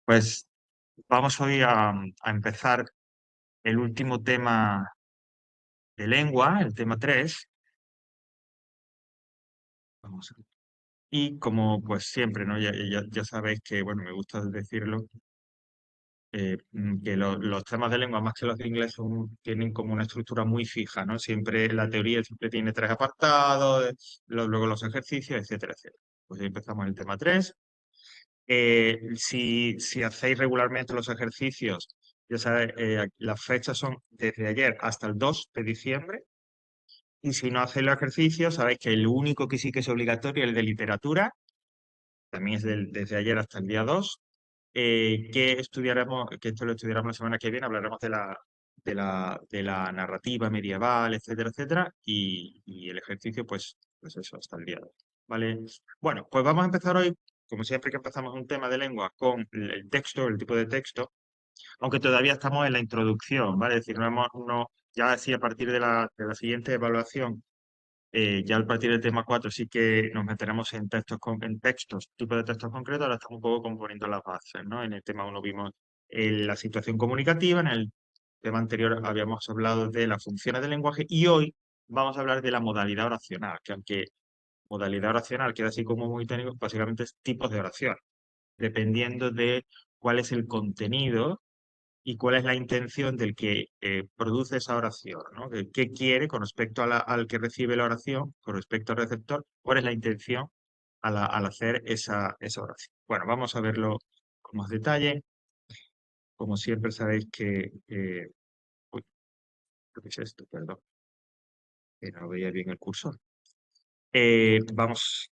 Pues vamos hoy a empezar el último tema de lengua, el tema 3. Vamos a- Y como pues siempre, ¿no? Ya sabéis que, bueno, me gusta decirlo, que los temas de lengua, más que los de inglés, tienen como una estructura muy fija, ¿no? Siempre la teoría siempre tiene 3 apartados, luego los ejercicios, etcétera, etcétera. Pues hoy empezamos el tema 3. Si hacéis regularmente los ejercicios, ya sabéis, las fechas son desde ayer hasta el 2 de diciembre. Y si no hacéis los ejercicios, sabéis que el único que sí que es obligatorio es el de literatura, también es desde ayer hasta el día 2, que estudiaremos, que esto lo estudiaremos la semana que viene, hablaremos de la narrativa medieval, etcétera, etcétera, y el ejercicio, pues eso, hasta el día 2. ¿Vale? Bueno, pues vamos a empezar hoy, como siempre que empezamos un tema de lengua, con el texto, el tipo de texto, aunque todavía estamos en la introducción, ¿vale? Es decir, ya así a partir de la siguiente evaluación, ya al partir del tema 4 sí que nos meteremos en textos, en textos, tipo de textos concretos. Ahora estamos un poco componiendo las bases, ¿no? En el tema 1 vimos la situación comunicativa, en el tema anterior habíamos hablado de las funciones del lenguaje y hoy vamos a hablar de la modalidad oracional, que aunque modalidad oracional queda así como muy técnico, básicamente es tipos de oración, dependiendo de cuál es el contenido y cuál es la intención del que produce esa oración, ¿no? ¿Qué quiere con respecto al que recibe la oración, con respecto al receptor? ¿Cuál es la intención al hacer esa oración? Bueno, vamos a verlo con más detalle. Como siempre sabéis que... uy, ¿qué es esto? Perdón, que no veía bien el cursor. Vamos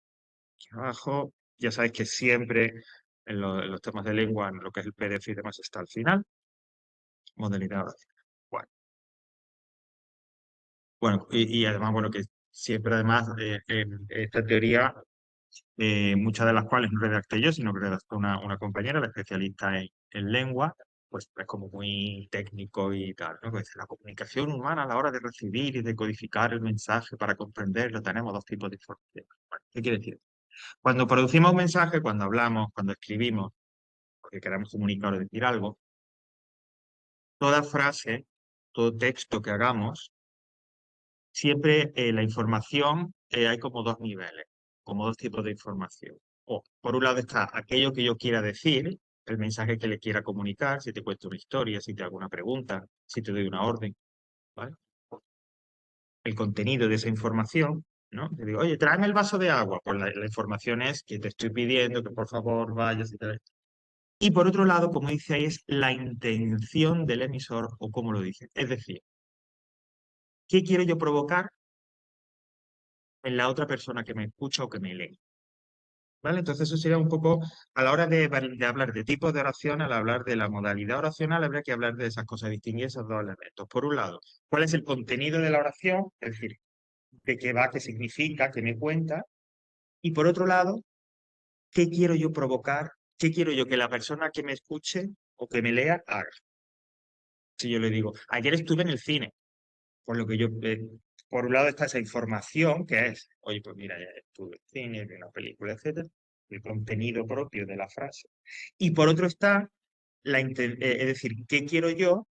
aquí abajo. Ya sabéis que siempre en los temas de lengua, en lo que es el PDF y demás, está al final. Modalidad oración. Bueno. Bueno, y además, bueno, que siempre además en esta teoría, muchas de las cuales no redacté yo, sino que redactó una compañera, la especialista en lengua, pues es como muy técnico y tal, ¿no? Pues la comunicación humana a la hora de recibir y de codificar el mensaje para comprenderlo, tenemos 2 tipos de información. Bueno, ¿qué quiere decir? Cuando producimos un mensaje, cuando hablamos, cuando escribimos, porque queremos comunicar o decir algo, toda frase, todo texto que hagamos, siempre la información, hay como 2 niveles, como 2 tipos de información. O, por un lado está aquello que yo quiera decir, el mensaje que le quiera comunicar, si te cuento una historia, si te hago una pregunta, si te doy una orden, ¿vale? El contenido de esa información, ¿no? Te digo, oye, tráeme el vaso de agua. Pues la información es que te estoy pidiendo que por favor vayas y tal. Y por otro lado, como dice ahí, es la intención del emisor o cómo lo dice. Es decir, ¿qué quiero yo provocar en la otra persona que me escucha o que me lee? ¿Vale? Entonces eso sería un poco, a la hora de hablar de tipos de oración, al hablar de la modalidad oracional, habría que hablar de esas cosas, distinguir esos 2 elementos. Por un lado, ¿cuál es el contenido de la oración? Es decir, de qué va, qué significa, qué me cuenta. Y por otro lado, ¿qué quiero yo provocar? ¿Qué quiero yo que la persona que me escuche o que me lea haga? Si yo le digo, ayer estuve en el cine, por lo que yo, por un lado está esa información que es, oye, pues mira, ya estuve en cine, vi una película, etcétera, el contenido propio de la frase. Y por otro está es decir, ¿qué quiero yo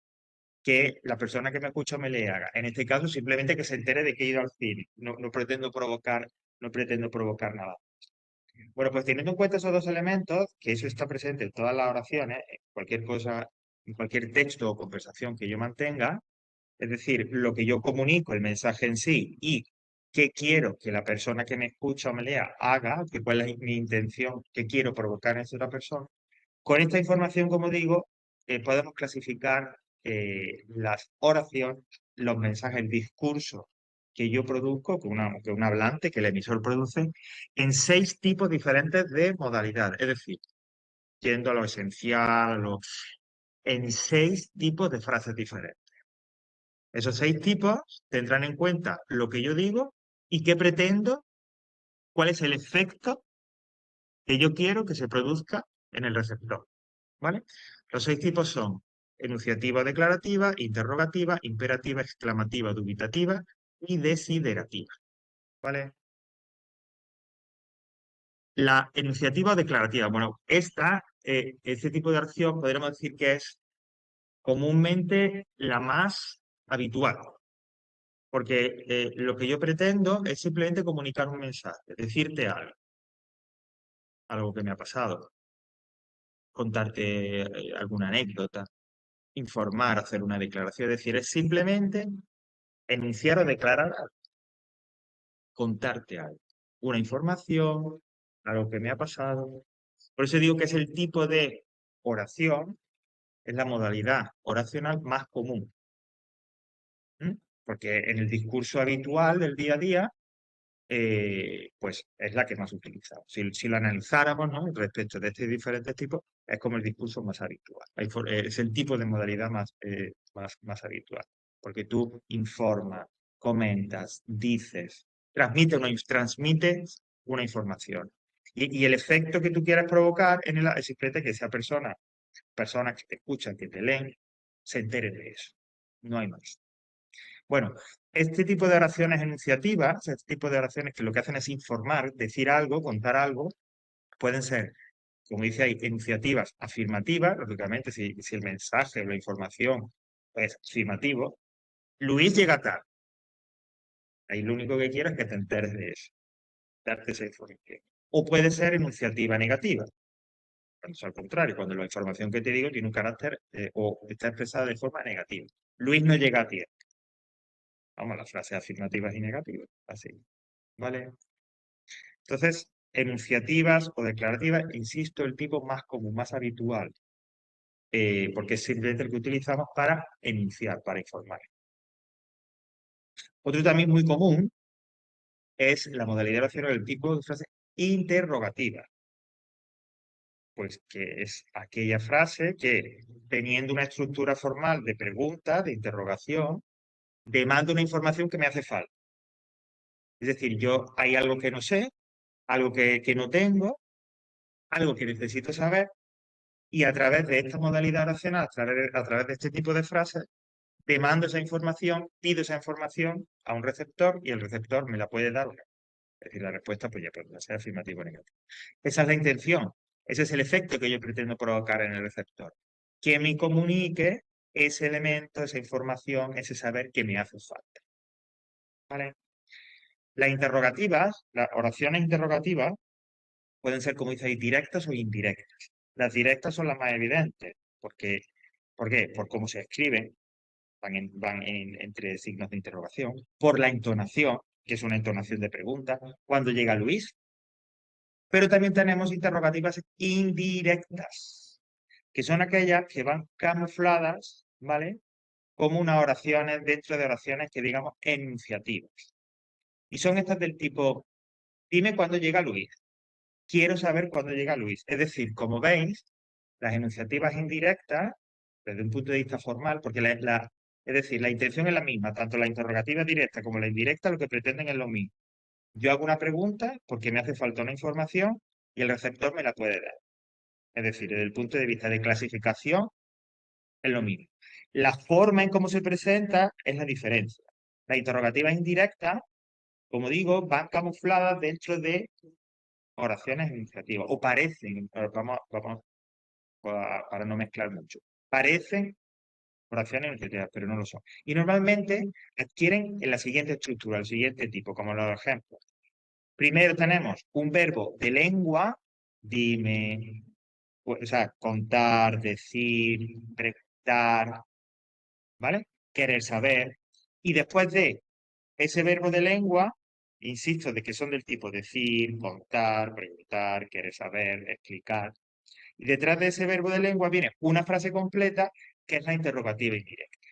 que la persona que me escucha me le haga? En este caso, simplemente que se entere de que he ido al cine. No pretendo provocar nada. Bueno, pues teniendo en cuenta esos 2 elementos, que eso está presente en todas las oraciones, en cualquier cosa, en cualquier texto o conversación que yo mantenga, es decir, lo que yo comunico, el mensaje en sí, y qué quiero que la persona que me escucha o me lea haga, que cuál es mi intención, qué quiero provocar en esa otra persona. Con esta información, como digo, podemos clasificar las oraciones, los mensajes, el discurso que yo produzco, que un hablante, que el emisor produce, en 6 tipos diferentes de modalidad. Es decir, yendo a lo esencial, en 6 tipos de frases diferentes. Esos 6 tipos tendrán en cuenta lo que yo digo y qué pretendo, cuál es el efecto que yo quiero que se produzca en el receptor. ¿Vale? Los 6 tipos son enunciativa declarativa, interrogativa, imperativa, exclamativa, dubitativa y desiderativa. ¿Vale? La enunciativa o declarativa, bueno, esta este tipo de acción podríamos decir que es comúnmente la más habitual, porque lo que yo pretendo es simplemente comunicar un mensaje, decirte algo que me ha pasado, contarte alguna anécdota, informar, hacer una declaración, es decir, es simplemente enunciar o declarar algo, contarte algo, una información, algo que me ha pasado. Por eso digo que es el tipo de oración, es la modalidad oracional más común. ¿M? Porque en el discurso habitual del día a día, pues es la que más utilizamos. Si lo analizáramos, ¿no? Respecto de estos diferentes tipos, es como el discurso más habitual. Es el tipo de modalidad más habitual. Porque tú informas, comentas, dices, transmites una información. Y el efecto que tú quieras provocar en es simplemente que esa personas que te escuchan, que te leen, se enteren de eso. No hay más. Bueno, este tipo de oraciones enunciativas, este tipo de oraciones que lo que hacen es informar, decir algo, contar algo, pueden ser, como dice ahí, enunciativas afirmativas, lógicamente, si el mensaje o la información es afirmativo. Luis llega tarde. Ahí lo único que quiero es que te enteres de eso, darte esa información. O puede ser enunciativa negativa, cuando es al contrario, cuando la información que te digo tiene un carácter o está expresada de forma negativa. Luis no llega a tiempo. Vamos, las frases afirmativas y negativas, así, ¿vale? Entonces, enunciativas o declarativas, insisto, el tipo más común, más habitual, porque es simplemente el que utilizamos para enunciar, para informar. Otro también muy común es la modalidad de oración del tipo de frase interrogativa, pues que es aquella frase que, teniendo una estructura formal de pregunta, de interrogación, demanda una información que me hace falta. Es decir, hay algo que no sé, algo que no tengo, algo que necesito saber, y a través de esta modalidad oracional, a través de este tipo de frases, demando esa información, pido esa información a un receptor y el receptor me la puede dar o no. Es decir, la respuesta pues ya puede ser afirmativa o negativa. Esa es la intención, ese es el efecto que yo pretendo provocar en el receptor. Que me comunique ese elemento, esa información, ese saber que me hace falta. ¿Vale? Las interrogativas, las oraciones interrogativas, pueden ser, como dice ahí, directas o indirectas. Las directas son las más evidentes, porque, ¿por qué? Por cómo se escriben, entre signos de interrogación, por la entonación, que es una entonación de pregunta, cuando llega Luis. Pero también tenemos interrogativas indirectas, que son aquellas que van camufladas, ¿vale? Como unas oraciones dentro de oraciones que digamos enunciativas. Y son estas del tipo, dime cuándo llega Luis. Quiero saber cuándo llega Luis. Es decir, como veis, las enunciativas indirectas, desde un punto de vista formal, porque es decir, la intención es la misma, tanto la interrogativa directa como la indirecta lo que pretenden es lo mismo. Yo hago una pregunta porque me hace falta una información y el receptor me la puede dar. Es decir, desde el punto de vista de clasificación es lo mismo. La forma en cómo se presenta es la diferencia. Las interrogativas indirectas, como digo, van camufladas dentro de oraciones enunciativas, o parecen, vamos para no mezclar mucho. Parecen oraciones enunciativas, pero no lo son. Y normalmente adquieren en la siguiente estructura, el siguiente tipo, como los ejemplos. Primero tenemos un verbo de lengua, dime, o sea, contar, decir, preguntar, ¿vale? Querer saber. Y después de ese verbo de lengua, insisto, de que son del tipo decir, contar, preguntar, querer saber, explicar. Y detrás de ese verbo de lengua viene una frase completa que es la interrogativa indirecta.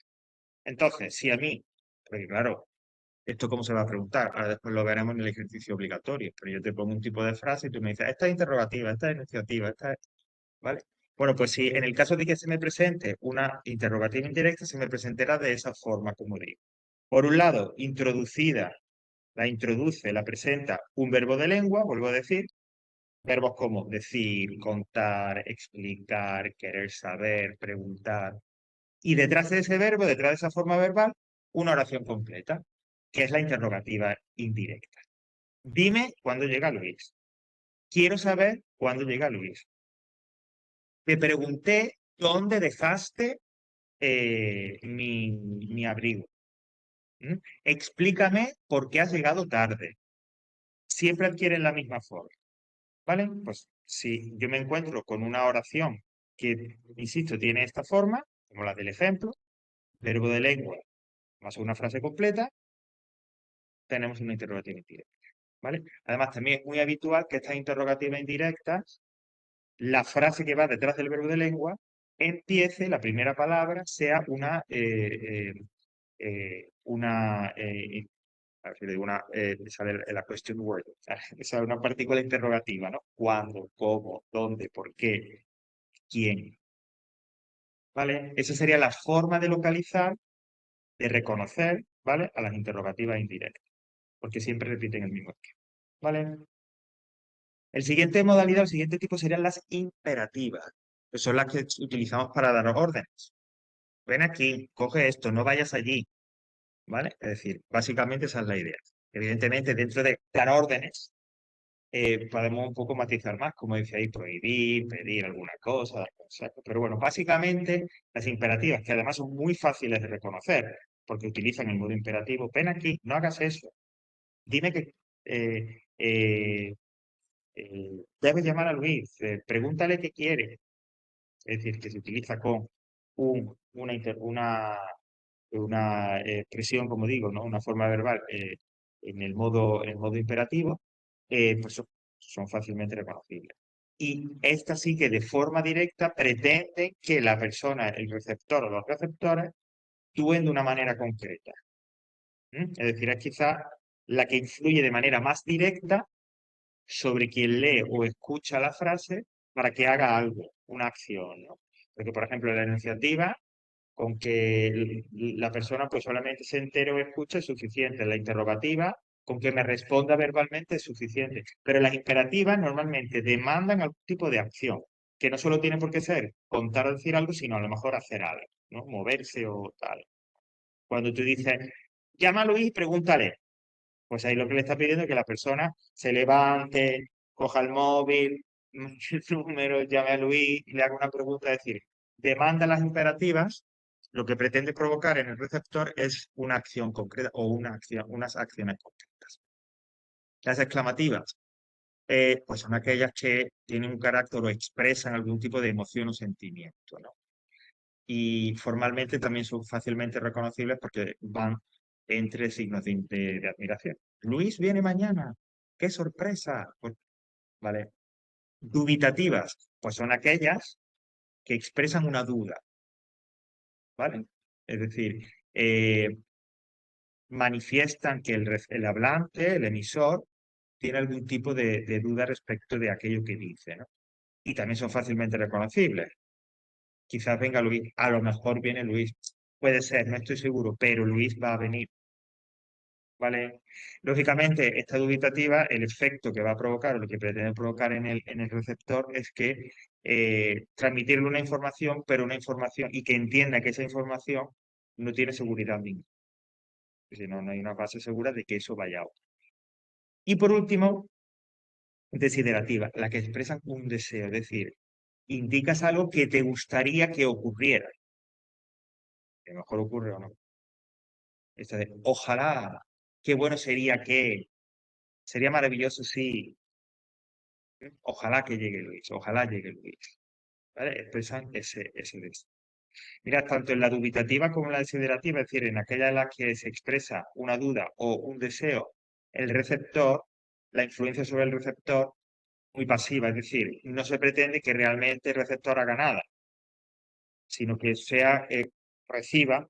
Entonces, si a mí, porque claro, ¿esto cómo se va a preguntar? Ahora después lo veremos en el ejercicio obligatorio, pero yo te pongo un tipo de frase y tú me dices, esta es interrogativa, esta es enunciativa, esta es... ¿Vale? Bueno, pues si en el caso de que se me presente una interrogativa indirecta, se me presentará de esa forma, como digo. Por un lado, introducida, la introduce, la presenta un verbo de lengua, vuelvo a decir, verbos como decir, contar, explicar, querer saber, preguntar. Y detrás de ese verbo, detrás de esa forma verbal, una oración completa, que es la interrogativa indirecta. Dime cuándo llega Luis. Quiero saber cuándo llega Luis. Te pregunté dónde dejaste mi abrigo. ¿Mm? Explícame por qué has llegado tarde. Siempre adquieren la misma forma, ¿vale? Pues si yo me encuentro con una oración que, insisto, tiene esta forma, como la del ejemplo, verbo de lengua más una frase completa, tenemos una interrogativa indirecta, ¿vale? Además, también es muy habitual que estas interrogativas indirectas, la frase que va detrás del verbo de lengua, empiece, la primera palabra, sea a ver si le digo sale la question word, o sea, una partícula interrogativa, ¿no? ¿Cuándo? ¿Cómo? ¿Dónde? ¿Por qué? ¿Quién? ¿Vale? Esa sería la forma de localizar, de reconocer, ¿vale? A las interrogativas indirectas, porque siempre repiten el mismo esquema, ¿vale? El siguiente modalidad, el siguiente tipo serían las imperativas, que son las que utilizamos para dar órdenes. Ven aquí, coge esto, no vayas allí, ¿vale? Es decir, básicamente esa es la idea. Evidentemente, dentro de dar órdenes, podemos un poco matizar más, como decía ahí, prohibir, pedir alguna cosa, pero bueno, básicamente las imperativas, que además son muy fáciles de reconocer, porque utilizan el modo imperativo, ven aquí, no hagas eso, dime que eh, eh, debes llamar a Luis, pregúntale qué quiere, es decir, que se utiliza con una expresión, como digo, ¿no? Una forma verbal en el modo imperativo, pues son fácilmente reconocibles. Y esta sí que de forma directa pretende que la persona, el receptor o los receptores, actúen de una manera concreta. ¿Mm? Es decir, es quizá la que influye de manera más directa sobre quien lee o escucha la frase para que haga algo, una acción, ¿no? Porque, por ejemplo, la iniciativa con que la persona pues solamente se entere o escuche es suficiente. La interrogativa, con que me responda verbalmente es suficiente. Pero las imperativas normalmente demandan algún tipo de acción, que no solo tiene por qué ser contar o decir algo, sino a lo mejor hacer algo, ¿no? Moverse o tal. Cuando tú dices, llama a Luis y pregúntale, pues ahí lo que le está pidiendo es que la persona se levante, coja el móvil, el número, llame a Luis y le haga una pregunta. Es decir, demanda las imperativas, lo que pretende provocar en el receptor es una acción concreta o unas acciones concretas. Las exclamativas, pues son aquellas que tienen un carácter o expresan algún tipo de emoción o sentimiento, ¿no? Y formalmente también son fácilmente reconocibles porque van entre signos de admiración. Luis viene mañana. ¡Qué sorpresa! Pues, vale. Dubitativas, pues son aquellas que expresan una duda, ¿vale? Es decir, manifiestan que el hablante, el emisor, tiene algún tipo de duda respecto de aquello que dice, ¿no? Y también son fácilmente reconocibles. Quizás venga Luis, a lo mejor viene Luis. Puede ser, no estoy seguro, pero Luis va a venir. ¿Vale? Lógicamente, esta dubitativa, el efecto que va a provocar o lo que pretende provocar en el receptor es que transmitirle una información, pero una información y que entienda que esa información no tiene seguridad ninguna. Si no, no hay una base segura de que eso vaya a ocurrir. Y por último, desiderativa, la que expresa un deseo, es decir, indicas algo que te gustaría que ocurriera. Que a lo mejor ocurre o no. Esta de, ojalá, qué bueno sería que, sería maravilloso si, ojalá que llegue Luis, ojalá llegue Luis. ¿Vale? Expresan ese deseo. Mira, tanto en la dubitativa como en la desiderativa, es decir, en aquella en la que se expresa una duda o un deseo, el receptor, la influencia sobre el receptor, muy pasiva, es decir, no se pretende que realmente el receptor haga nada, sino que reciba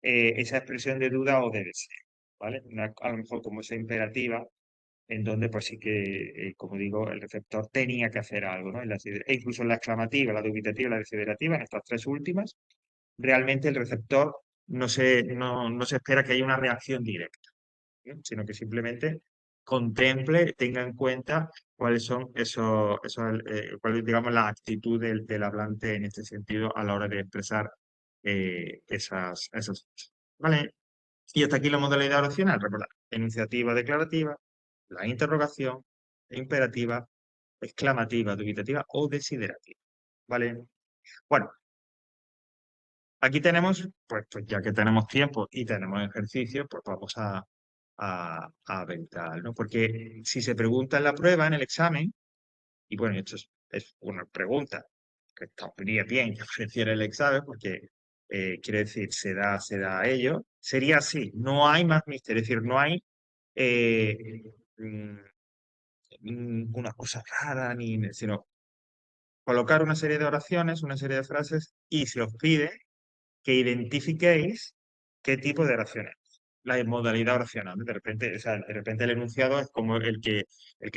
esa expresión de duda o de deseo, ¿vale? A lo mejor como esa imperativa, en donde pues sí que, como digo, el receptor tenía que hacer algo, ¿no? E incluso en la exclamativa, la dubitativa y la desiderativa, en estas tres últimas, realmente el receptor no se espera que haya una reacción directa, ¿no? Sino que simplemente contemple, tenga en cuenta cuáles son cuál es, digamos, la actitud del hablante en este sentido a la hora de expresar esas cosas. ¿Vale? Y hasta aquí la modalidad oracional, recordad, enunciativa declarativa, la interrogación, imperativa, exclamativa, dubitativa o desiderativa. ¿vale? Bueno, aquí tenemos, pues ya que tenemos tiempo y tenemos ejercicio, pues vamos a ver tal, ¿no? Porque si se pregunta en la prueba, en el examen, y bueno, esto es una pregunta que estaría bien que ofreciera el examen, porque quiere decir, se da a ello, sería así, no hay más misterio, es decir, no hay eh, mm, una cosa rara, sino colocar una serie de oraciones, una serie de frases, y se os pide que identifiquéis qué tipo de oración es. La modalidad oracional. De repente, o sea, de repente el enunciado es como el que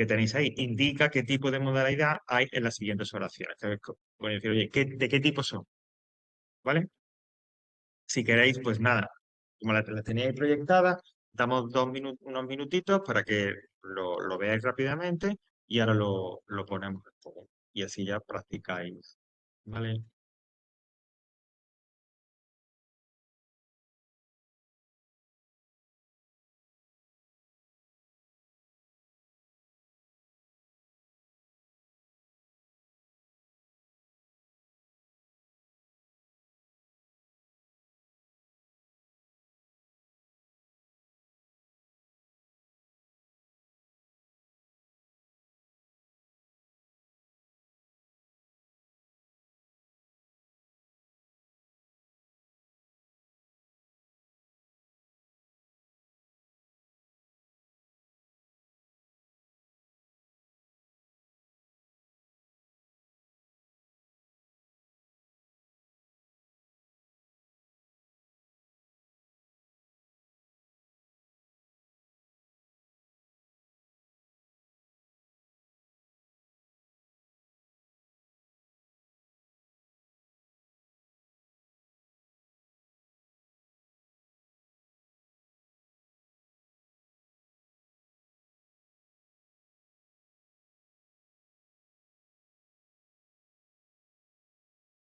tenéis ahí. Indica qué tipo de modalidad hay en las siguientes oraciones. Entonces, voy a decir, oye, ¿de qué tipo son? ¿Vale? Si queréis, pues nada, como la tenéis ahí proyectada, damos unos minutitos para que lo veáis rápidamente y ahora lo ponemos en juego. Y así ya practicáis. ¿Vale?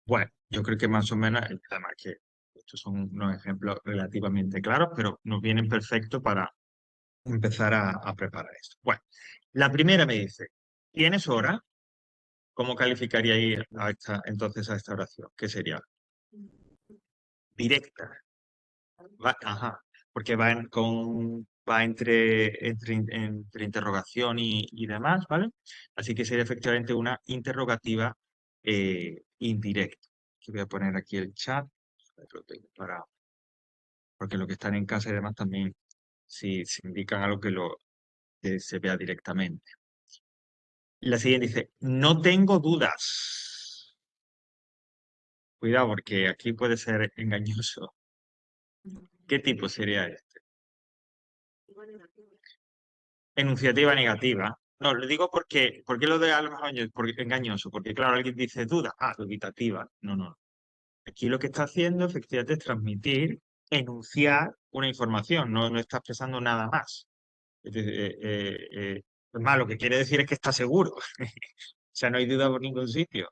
Bueno, yo creo que más o menos, además que estos son unos ejemplos relativamente claros, pero nos vienen perfectos para empezar a preparar esto. Bueno, la primera me dice, ¿tienes hora? ¿Cómo calificaría entonces a esta oración? ¿Qué sería? Directa. Ajá, porque va entre interrogación y demás, ¿vale? Así que sería efectivamente una interrogativa indirecta. Que voy a poner aquí el chat, lo tengo porque los que están en casa y demás también, si indican algo que se vea directamente. La siguiente dice, no tengo dudas. Cuidado, porque aquí puede ser engañoso. ¿Qué tipo sería este? Enunciativa negativa. No, lo digo porque lo de a lo mejor porque engañoso, porque claro, alguien dice duda, dubitativa. No, no. Aquí lo que está haciendo efectivamente es transmitir, enunciar una información, no está expresando nada más. Es decir, es más, lo que quiere decir es que está seguro. O sea, no hay duda por ningún sitio.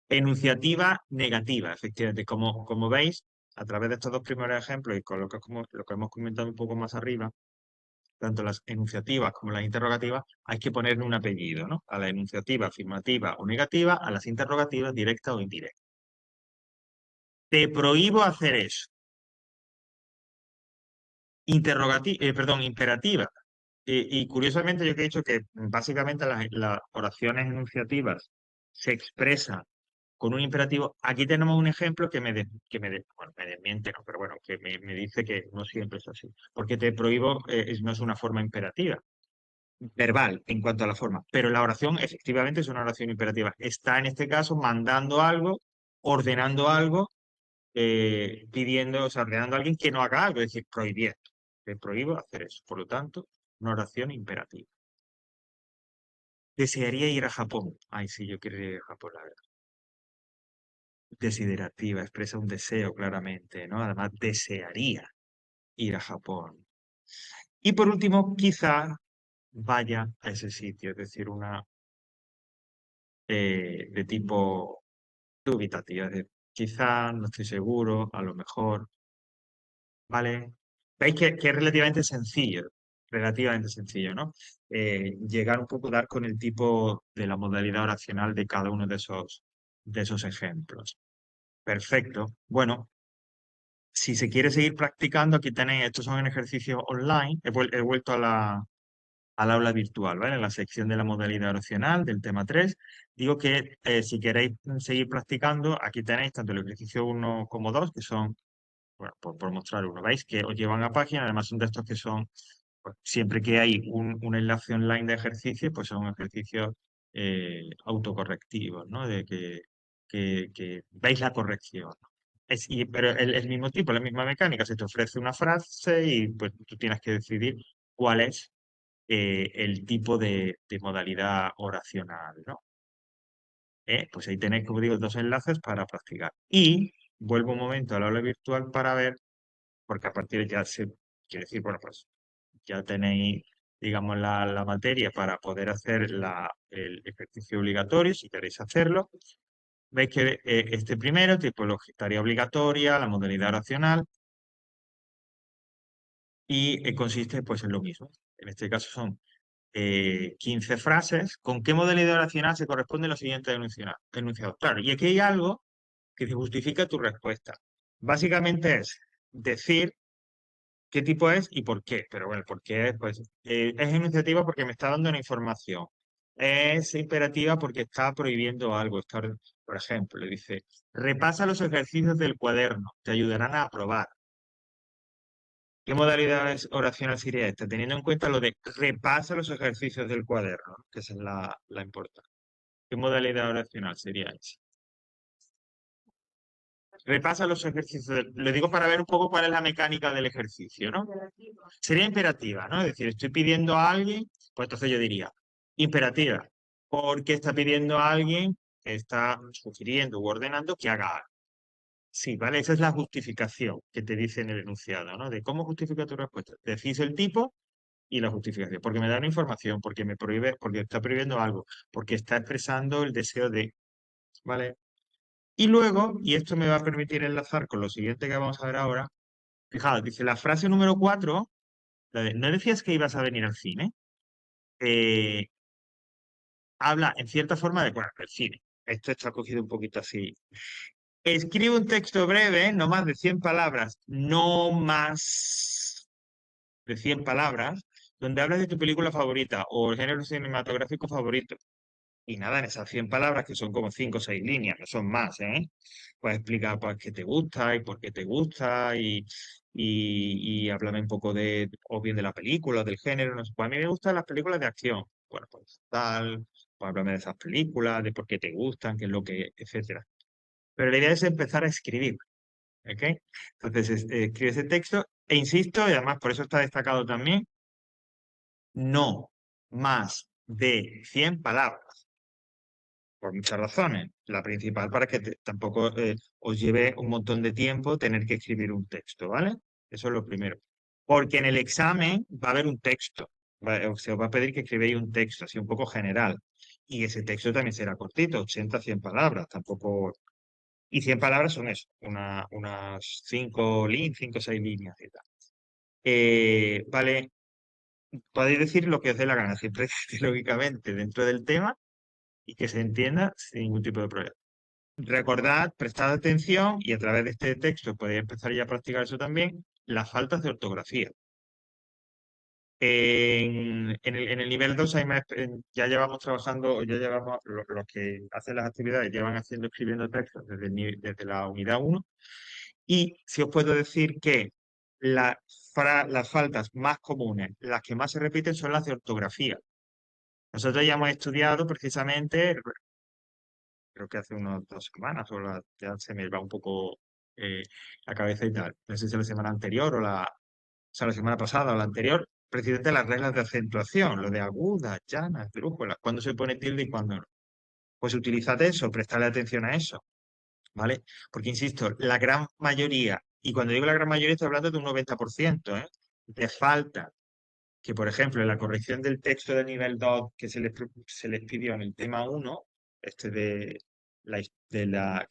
Enunciativa negativa, efectivamente. Como veis, a través de estos dos primeros ejemplos y con lo que hemos comentado un poco más arriba, tanto las enunciativas como las interrogativas, hay que ponerle un apellido, ¿no? A la enunciativa afirmativa o negativa, a las interrogativas directa o indirecta. Te prohíbo hacer eso. Perdón, imperativa. Y curiosamente yo que he dicho que básicamente las oraciones enunciativas se expresan con un imperativo. Aquí tenemos un ejemplo bueno, me desmiente, ¿no? Pero bueno, que me dice que no siempre es así. Porque te prohíbo no es una forma imperativa, verbal en cuanto a la forma. Pero la oración efectivamente es una oración imperativa. Está en este caso mandando algo, ordenando algo, pidiendo, o sea, ordenando a alguien que no haga algo, es decir, prohibiendo. Te prohíbo hacer eso. Por lo tanto, una oración imperativa. Desearía ir a Japón. Ay, sí, yo quiero ir a Japón, la verdad. Desiderativa, expresa un deseo claramente, ¿no? Además, desearía ir a Japón. Y por último, quizá vaya a ese sitio, es decir, una de tipo dubitativa, es decir, quizá, no estoy seguro, a lo mejor, ¿vale? Veis que es relativamente sencillo, ¿no? Llegar un poco, dar con el tipo de la modalidad oracional de cada uno de esos de esos ejemplos. Perfecto. Bueno, si se quiere seguir practicando, aquí tenéis, estos son ejercicios online. He vuelto al aula virtual, ¿vale? En la sección de la modalidad oracional del tema 3. Digo que si queréis seguir practicando, aquí tenéis tanto el ejercicio 1 como 2, que son, bueno, por mostrar uno, ¿veis? Que os llevan a página, además son de estos que son, pues, siempre que hay un enlace online de ejercicio, pues son ejercicios autocorrectivos, ¿no? De que veis la corrección. Pero el mismo tipo, la misma mecánica, se te ofrece una frase y pues tú tienes que decidir cuál es el tipo de modalidad oracional, ¿no? Pues ahí tenéis, como digo, dos enlaces para practicar. Y vuelvo un momento al aula virtual para ver, porque a partir de ya se, quiere decir, bueno, pues ya tenéis, digamos, la materia para poder hacer el ejercicio obligatorio, si queréis hacerlo. Veis que este primero, tipología tarea obligatoria, la modalidad oracional, y consiste pues en lo mismo. En este caso son 15 frases. ¿Con qué modalidad oracional se corresponde lo siguiente enunciados? Claro, y aquí hay algo que te justifica tu respuesta. Básicamente es decir qué tipo es y por qué. Pero bueno, ¿por qué es? Pues es enunciativa porque me está dando una información. Es imperativa porque está prohibiendo algo. Por ejemplo, le dice, repasa los ejercicios del cuaderno, te ayudarán a aprobar. ¿Qué modalidad oracional sería esta? Teniendo en cuenta lo de repasa los ejercicios del cuaderno, ¿no? Que esa es la importante. ¿Qué modalidad oracional sería esa? Repasa los ejercicios. Lo digo para ver un poco cuál es la mecánica del ejercicio, ¿no? Sería imperativa, ¿no? Es decir, estoy pidiendo a alguien, pues entonces yo diría, imperativa, porque está pidiendo a alguien, está sugiriendo u ordenando que haga algo. Sí, ¿vale? Esa es la justificación que te dice en el enunciado, ¿no? De cómo justifica tu respuesta. Decís el tipo y la justificación, porque me da una información, porque me prohíbe, porque está prohibiendo algo, porque está expresando el deseo de, ¿vale? Y luego, y esto me va a permitir enlazar con lo siguiente que vamos a ver ahora, fijaos, dice la frase número 4, ¿no decías que ibas a venir al cine? Eh, Habla en cierta forma de, bueno, el cine. Esto está cogido un poquito así. Escribe un texto breve, no más de 100 palabras, no más de 100 palabras, donde hablas de tu película favorita o el género cinematográfico favorito. Y nada, en esas 100 palabras, que son como 5 o 6 líneas, no son más, ¿eh? Pues explica pues, qué te gusta y por qué te gusta y háblame un poco de, o bien de la película, del género, no sé. Pues a mí me gustan las películas de acción. Bueno, pues tal, pues háblame de esas películas, de por qué te gustan, qué es lo que, etcétera. Pero la idea es empezar a escribir, ¿ok? Entonces, escribe ese texto e insisto, y además por eso está destacado también, no más de 100 palabras por muchas razones. La principal para que tampoco os lleve un montón de tiempo tener que escribir un texto, ¿vale? Eso es lo primero. Porque en el examen va a haber un texto. Se os va a pedir que escribáis un texto, así un poco general. Y ese texto también será cortito, 80, 100 palabras. Tampoco. Y 100 palabras son eso, unas 5 o 6 líneas y tal. Vale, podéis decir lo que os dé la gana, siempre lógicamente dentro del tema y que se entienda sin ningún tipo de problema. Recordad, prestad atención y a través de este texto podéis empezar ya a practicar eso también, las faltas de ortografía. En el nivel 2 ya llevamos trabajando, ya llevamos, los que hacen las actividades llevan haciendo, escribiendo textos desde la unidad 1. Y si os puedo decir que las faltas más comunes, las que más se repiten son las de ortografía. Nosotros ya hemos estudiado precisamente creo que hace unas 2 semanas, ya se me va un poco eh, la cabeza y tal. No sé si la semana anterior o sea, la semana pasada o la anterior, precisamente las reglas de acentuación, lo de agudas, llanas, drújulas, cuándo se pone tilde y cuándo no. Pues utilizad eso, prestadle atención a eso, ¿vale? Porque insisto, la gran mayoría, y cuando digo la gran mayoría estoy hablando de un 90%, de falta que, por ejemplo, en la corrección del texto de nivel 2 que se les pidió en el tema 1, este que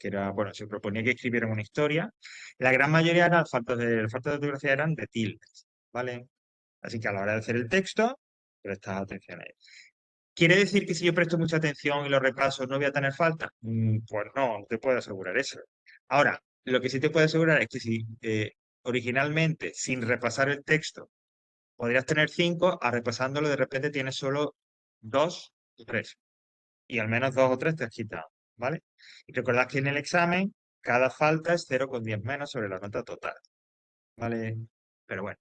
era, bueno, se proponía que escribieran una historia, la gran mayoría de las faltas de ortografía eran de tildes, ¿vale? Así que a la hora de hacer el texto, prestad atención a ello. ¿Quiere decir que si yo presto mucha atención y lo repaso no voy a tener falta? Pues no, no te puedo asegurar eso. Ahora, lo que sí te puedo asegurar es que si originalmente, sin repasar el texto, podrías tener 5, a repasándolo de repente tienes solo 2 o 3. Y al menos 2 o 3 te has quitado, ¿vale? Y recordad que en el examen cada falta es 0,10 menos sobre la nota total, ¿vale? Pero bueno,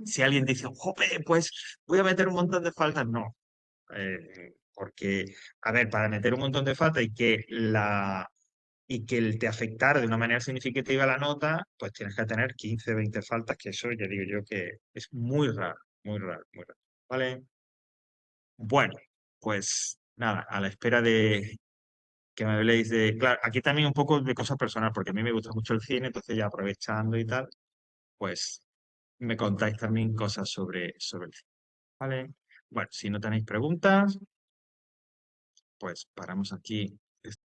si alguien dice, jope, pues voy a meter un montón de faltas, no. Porque, a ver, para meter un montón de faltas y que te afectara de una manera significativa la nota, pues tienes que tener 15, 20 faltas, que eso ya digo yo que es muy raro, muy raro, muy raro. ¿Vale? Bueno, pues nada, a la espera de que me habléis de... Claro, aquí también un poco de cosas personales, porque a mí me gusta mucho el cine, entonces ya aprovechando y tal, pues me contáis también cosas sobre el cine. ¿Vale? Bueno, si no tenéis preguntas, pues paramos aquí